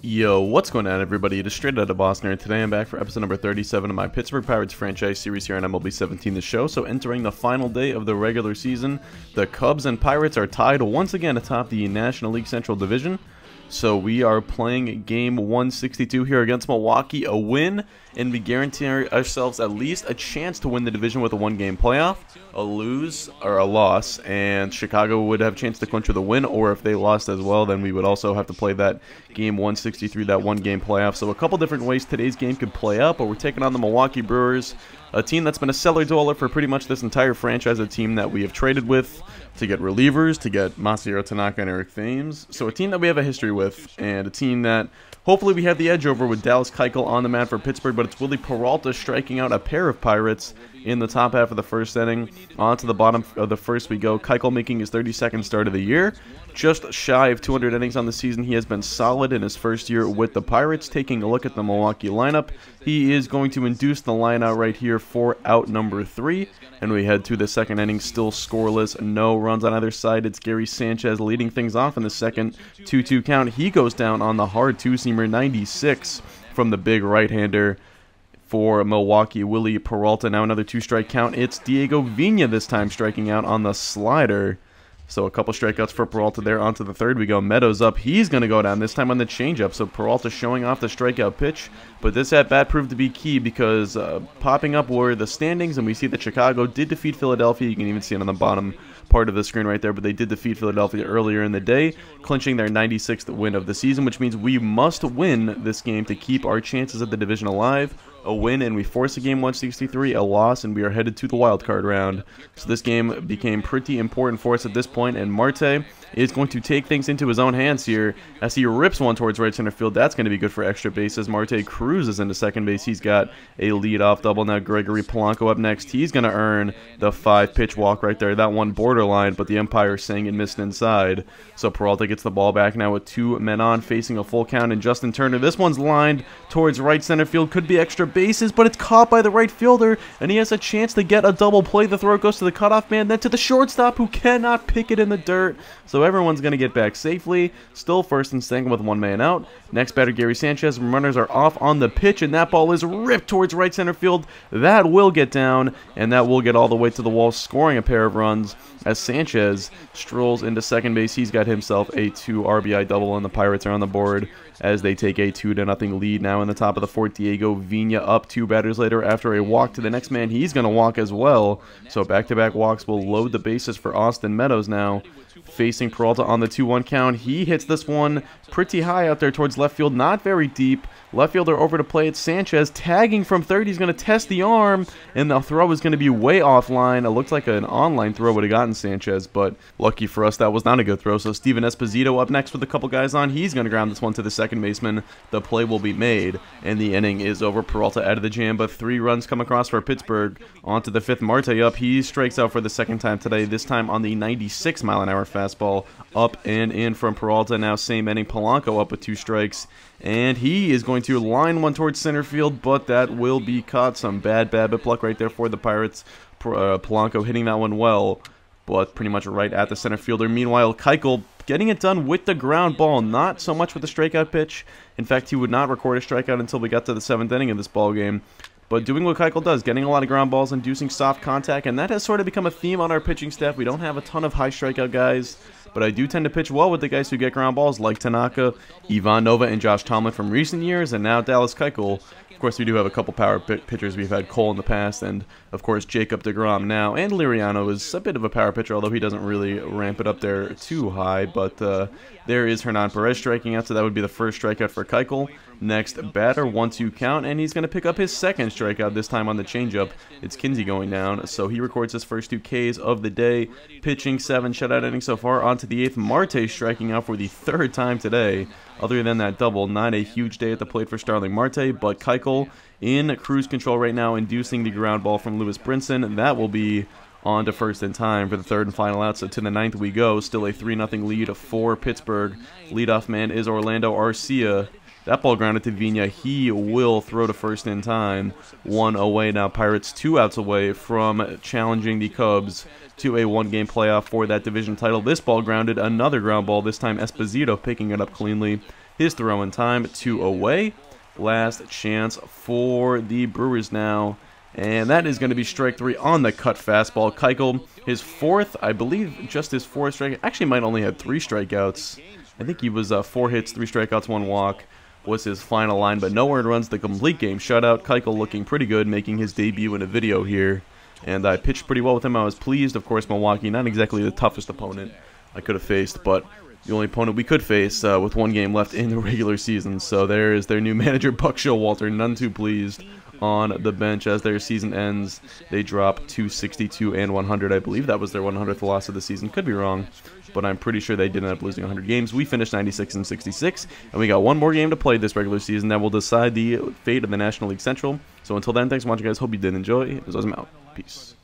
Yo, what's going on, everybody? It is Straight Outta Boston, and today I'm back for episode number 37 of my Pittsburgh Pirates franchise series here on MLB 17 The Show. So entering the final day of the regular season, the Cubs and Pirates are tied once again atop the National League Central Division. So we are playing game 162 here against Milwaukee, a win, and we guarantee ourselves at least a chance to win the division with a one-game playoff. A lose or a loss, and Chicago would have a chance to clinch with a win, or if they lost as well, then we would also have to play that game 163, that one-game playoff. So a couple different ways today's game could play out, but we're taking on the Milwaukee Brewers, a team that's been a cellar dweller for pretty much this entire franchise, a team that we have traded with to get relievers, to get Masahiro Tanaka and Eric Thames. So a team that we have a history with, and a team that hopefully we have the edge over with Dallas Keuchel on the mound for Pittsburgh, but it's Willie Peralta striking out a pair of Pirates in the top half of the first inning. On to the bottom of the first we go. Keuchel making his 32nd start of the year. Just shy of 200 innings on the season. He has been solid in his first year with the Pirates. Taking a look at the Milwaukee lineup, he is going to induce the line out right here for out number 3. And we head to the second inning, still scoreless, no runs on either side. It's Gary Sanchez leading things off in the second 2-2 count. He goes down on the hard two-seamer, 96 from the big right-hander for Milwaukee. Willie Peralta, now another two-strike count. It's Diego Vina this time striking out on the slider. So a couple strikeouts for Peralta there. Onto the third we go. Meadows up. He's going to go down, this time on the changeup. So Peralta showing off the strikeout pitch. But this at-bat proved to be key because popping up were the standings, and we see that Chicago did defeat Philadelphia. You can even see it on the bottom part of the screen right there, but they did defeat Philadelphia earlier in the day, clinching their 96th win of the season, which means we must win this game to keep our chances at the division alive. A win and we force a game 163, a loss and we are headed to the wild card round. So this game became pretty important for us at this point, and Marte is going to take things into his own hands here as he rips one towards right center field. That's going to be good for extra bases. Marte cruises into second base. He's got a leadoff double. Now Gregory Polanco up next. He's going to earn the 5-pitch walk right there. That one borderline, but the umpire saying it missed inside. So Peralta gets the ball back now with 2 men on, facing a full count, and Justin Turner. This one's lined towards right center field. Could be extra bases, but it's caught by the right fielder, and he has a chance to get a double play. The throw goes to the cutoff man, then to the shortstop, who cannot pick it in the dirt. So everyone's going to get back safely. Still first and second with 1 man out. Next batter, Gary Sanchez. Runners are off on the pitch, and that ball is ripped towards right center field. That will get down, and that will get all the way to the wall, scoring a pair of runs as Sanchez strolls into second base. He's got himself a 2 RBI double, and the Pirates are on the board as they take a 2-0 lead. Now in the top of the fourth, Diego Vina up 2 batters later after a walk to the next man. He's going to walk as well. So back-to-back walks will load the bases for Austin Meadows now. Facing Peralta on the 2-1 count. He hits this one pretty high out there towards left field, not very deep. Left fielder over to play it. Sanchez tagging from third. He's going to test the arm, and the throw is going to be way offline. It looked like an online throw would have gotten Sanchez, but lucky for us, that was not a good throw. So Steven Esposito up next with a couple guys on. He's going to ground this one to the second baseman. The play will be made, and the inning is over. Peralta out of the jam, but 3 runs come across for Pittsburgh. On to the 5th, Marte up. He strikes out for the second time today, this time on the 96-mile-an-hour fastball. Up and in from Peralta. Now same inning, Polanco up with 2 strikes. And he is going to line one towards center field, but that will be caught. Some bad luck right there for the Pirates. Polanco hitting that one well, but pretty much right at the center fielder. Meanwhile, Keuchel getting it done with the ground ball, not so much with the strikeout pitch. In fact, he would not record a strikeout until we got to the 7th inning of this ball game. But doing what Keuchel does, getting a lot of ground balls, inducing soft contact, and that has sort of become a theme on our pitching staff. We don't have a ton of high strikeout guys, but I do tend to pitch well with the guys who get ground balls, like Tanaka, Ivan Nova, and Josh Tomlin from recent years, and now Dallas Keuchel. Of course, we do have a couple power pitchers. We've had Cole in the past, and of course Jacob deGrom now. And Liriano is a bit of a power pitcher, although he doesn't really ramp it up there too high. But there is Hernan Perez striking out, so that would be the first strikeout for Keuchel. Next batter, 1-2 count, and he's going to pick up his second strikeout, this time on the changeup. It's Kinsey going down, so he records his first 2 Ks of the day. Pitching 7 shutout innings so far. On to the 8th, Marte striking out for the 3rd time today. Other than that double, not a huge day at the plate for Starling Marte, but Keuchel in cruise control right now, inducing the ground ball from Lewis Brinson. That will be on to first in time for the 3rd and final out. So to the 9th we go. Still a 3-0 lead for Pittsburgh. Leadoff man is Orlando Arcia. That ball grounded to Vina. He will throw to first in time. 1 away now. Pirates 2 outs away from challenging the Cubs to a 1-game playoff for that division title. This ball grounded, another ground ball, this time Esposito picking it up cleanly. his throw in time, 2 away. Last chance for the Brewers now. And that is going to be strike 3 on the cut fastball. Keuchel, his 4th, I believe just his 4th strike. Actually might only have 3 strikeouts. I think he was 4 hits, 3 strikeouts, 1 walk was his final line. But no earned runs, the complete game shutout. Keuchel looking pretty good, making his debut in a video here. And I pitched pretty well with him. I was pleased. Of course, Milwaukee, not exactly the toughest opponent I could have faced, but the only opponent we could face with 1 game left in the regular season. So there is their new manager, Buck Showalter, none too pleased on the bench as their season ends. They drop 262 and 100. I believe that was their 100th loss of the season. Could be wrong, but I'm pretty sure they did end up losing 100 games. We finished 96 and 66, and we got 1 more game to play this regular season that will decide the fate of the National League Central. So until then, thanks for watching, guys. Hope you did enjoy. As always, I'm out. Peace.